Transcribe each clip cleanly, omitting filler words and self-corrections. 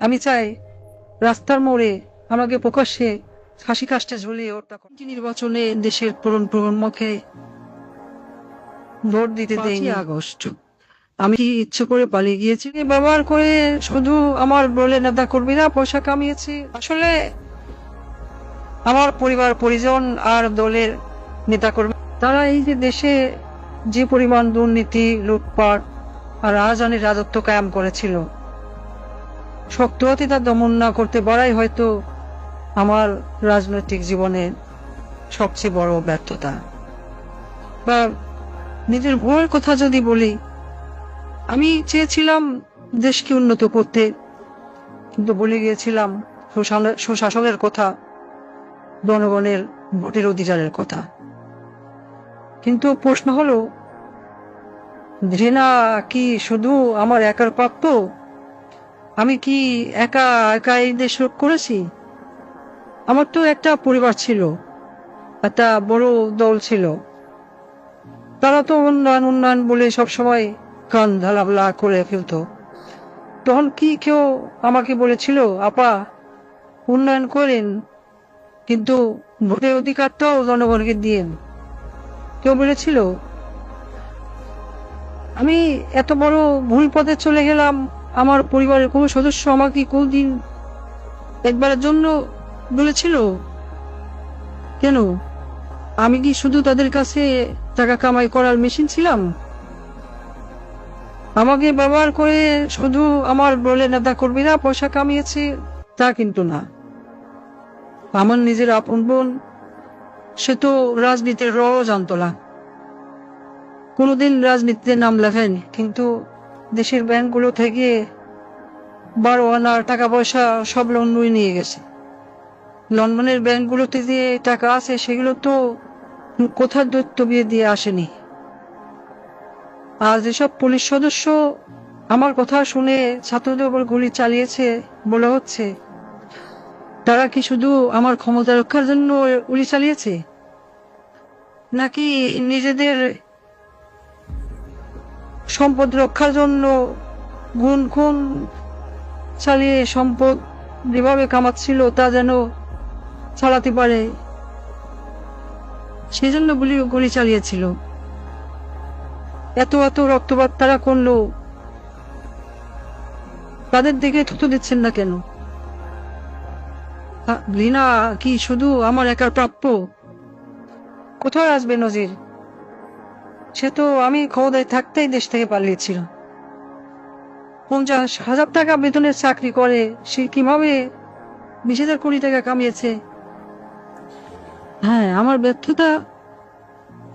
আমি চাই রাস্তার মোড়ে আমাকে প্রকাশ্যে ফাঁসি কাস্টে ঝুলিয়ে ওটা নির্বাচনে দেশের প্রজন্মকে ভোট দিতে দেয়নি। আগস্ট আমি কি ইচ্ছে করে পালিয়ে গিয়েছি ব্যবহার করে শুধু আমার বলে নেতা কর্মীরা পয়সা কামিয়েছে? আসলে আমার পরিবার পরিজন আর দলের নেতাকর্মী তারা এই যে দেশে যে পরিমাণ দুর্নীতি লুটপাট আর রাজধানীর রাজত্ব কায়েম করেছিল, শক্ত হাতে তা দমন না করতে পারাই হয়তো আমার রাজনৈতিক জীবনের সবচেয়ে বড় ব্যর্থতা। বা নিজের ভুলের কথা যদি বলি, আমি চেয়েছিলাম দেশকে উন্নত করতে, কিন্তু বলে গিয়েছিলাম সুশাসনের কথা, জনগণের ভোটের অধিকারের কথা। কিন্তু প্রশ্ন হলো, ঘৃণা কি শুধু আমার একার প্রাপ্য? আমি কি একা একা এই দেশ রোধ করেছি? আমার তো একটা পরিবার ছিল, একটা বড় দল ছিল, তারা তো উন্নয়ন উন্নয়ন বলে সবসময় কান ঢালাবলা করে ফেলত। তখন কি কেউ আমাকে বলেছিল, আপা উন্নয়ন করেন কিন্তু ভোটের অধিকারটাও জনগণকে দিয়েন? কেউ বলেছিল? আমি এত বড় ভুল পথে চলে গেলাম, আমার পরিবারের কোনো সদস্য আমাকে কোনদিন একবারের জন্য বলেছিল? কেন? আমি কি শুধু তাদের কাছে টাকা কামাই করার মেশিন ছিলাম? আমাকে ব্যবহার করে শুধু আমার বলে নেতা কর্মীরা পয়সা কামিয়েছে তা কিন্তু না। আমার নিজের আপন বোন, সে তো রাজনীতির রও জানতো না, কোনোদিন রাজনীতিতে নাম লেখেনি, কিন্তু দেশের ব্যাংকগুলো থেকে 12 আনার টাকা পয়সা সব লন্ডনে নিয়ে গেছে। লন্ডনের ব্যাংকগুলোতে যে টাকা আছে সেগুলো তো কোথার দৈত্য বিয়ে দিয়ে আসেনি। আর যেসব পুলিশ সদস্য আমার কথা শুনে ছাত্রদের উপর গুলি চালিয়েছে বলা হচ্ছে, তারা কি শুধু আমার ক্ষমতা রক্ষার জন্য গুলি চালিয়েছে, নাকি নিজেদের সম্পদ রক্ষার জন্য গুণ খুন চালিয়ে সম্পদ যেভাবে কামাচ্ছিল তা যেন চালাতে পারে সেজন্য গুলি চালিয়েছিল? এত এত রক্তপাত তারা করলো, তাদের দিকে থুতু দিচ্ছেন না কেন? ঘৃণা কি শুধু আমার একার প্রাপ্য? কোথায় আসবে নজির? সে তো আমি ক্ষমতায় থাকতেই দেশ থেকে পালিয়েছিল। 50,000 টাকা বেতনের চাকরি করে সে কিভাবে 20,000 কোটি টাকা কামিয়েছে? হ্যাঁ, আমার ব্যর্থতা,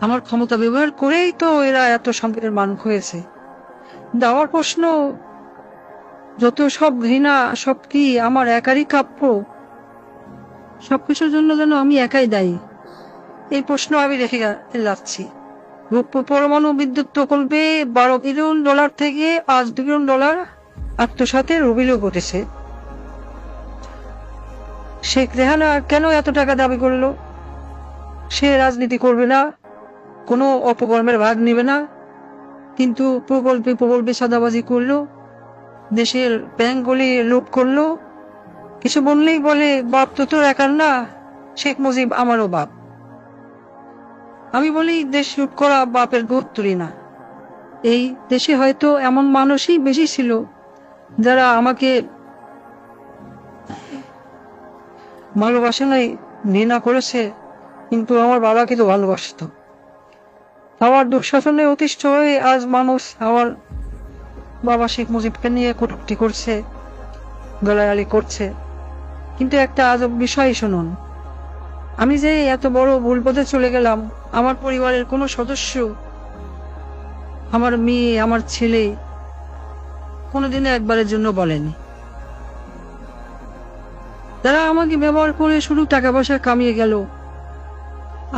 আমার ক্ষমতা ব্যবহার করেই তো এরা এত সম্পদের মালিক হয়েছে। দেওয়ার প্রশ্ন, যত সব ঘৃণা সব কি আমার একারই কাপ্য? সবকিছুর জন্য যেন আমি একাই দায়ী। এই প্রশ্ন আমি রেখে যাচ্ছি। পরমাণু বিদ্যুৎ প্রকল্পে $12 বিলিয়ন থেকে আজ $2 বিলিয়ন আত্মসাতের অভিযোগ উঠেছে। শেখ রেহানা কেন এত টাকা দাবি করলো? সে রাজনীতি করবে না, কোনো অপকর্মের ভাগ নেবে না, কিন্তু প্রকল্পে সাদাবাজি করলো, দেশের ব্যাংকগুলি লুট করলো। কিছু বললেই বলে, বাপ তো তোর একার না, শেখ মুজিব আমারও বাপ। আমি বলি, দেশ লুট করা বাপের গোদ তুলি না। এই দেশে হয়তো এমন মানুষই বেশি ছিল যারা আমাকে ভালোবাসে নাই, ঘৃণা করেছে, কিন্তু আমার বাবাকে তো ভালোবাসত। আমার দুঃশাসনে অতিষ্ঠ হয়ে আজ মানুষ আমার বাবা শেখ মুজিবকে নিয়ে কটূক্তি করছে, গালাগালি করছে। কিন্তু একটা আজব বিষয় শুনুন, আমি যে এত বড় ভুল পথে চলে গেলাম, আমার পরিবারের কোনো সদস্য, আমার মেয়ে, আমার ছেলে কোনোদিনও একবারের জন্য বলেনি। তারা আমাকে ব্যবহার করে শুধু টাকা পয়সা কামিয়ে গেল।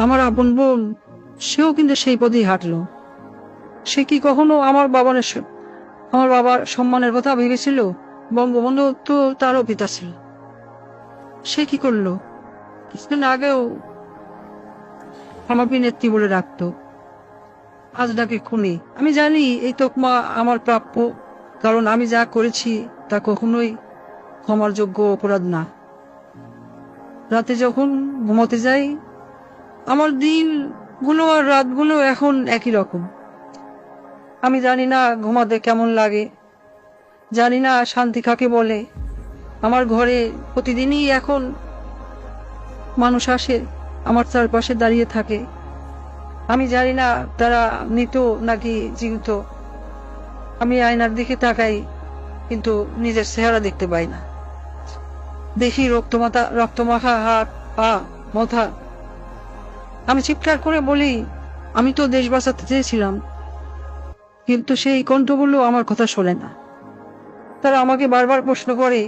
আমার আপন বোন, সেও কিন্তু সেই পথেই হাঁটলো। সে কি কখনো আমার বাবার সম্মানের কথা ভেবেছিল? বঙ্গবন্ধু তো তারও পিতা ছিল। সে কি করলো? কিছুদিন আগেও আমাকে নেত্রী বলে রাখতো, আজ ডাকে খুনি। আমি জানি এই তকমা আমার প্রাপ্য, কারণ আমি যা করেছি তা কখনোই ক্ষমার যোগ্য অপরাধ না। রাতে যখন ঘুমোতে যাই, আমার দিনগুলো আর রাতগুলো এখন একই রকম। আমি জানি না ঘুমাতে কেমন লাগে, জানি না শান্তি কাকে বলে। আমার ঘরে প্রতিদিনই এখন মানুষ আসে, আমার চারপাশে দাঁড়িয়ে থাকে। আমি জানি না তারা মৃত নাকি জীবিত। আমি আয়নার দিকে তাকাই, কিন্তু নিজের চেহারা দেখতে পাই না। দেখি রক্তমাখা হাত, পা, মাথা। আমি চিৎকার করে বলি, আমি তো দেশ বাঁচাতে চেয়েছিলাম, কিন্তু সেই কণ্ঠগুলো আমার কথা শোনে না। তারা আমাকে বারবার প্রশ্ন করে,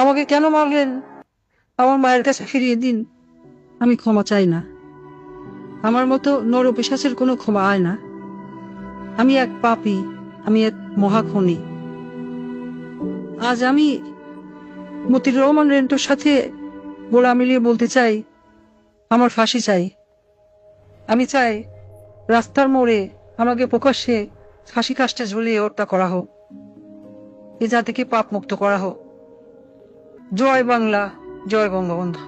আমাকে কেন মারলেন? আমার মায়ের কাছে ফিরিয়ে দিন। আমি ক্ষমা চাই না। আমার মতো নরপিশাচের কোনো ক্ষমা হয় না। আমি এক পাপী, আমি এক মহাখনি। আজ আমি মতিউর রহমান রেন্টুর সাথে গোলা মিলিয়ে বলতে চাই, আমার ফাঁসি চাই। আমি চাই রাস্তার মোড়ে আমাকে প্রকাশ্যে ফাঁসি কাস্টে ঝুলিয়ে হত্যা করা হোক, এ জাতিকে পাপ মুক্ত করা হোক। জয় বাংলা, জয় বঙ্গবন্ধু।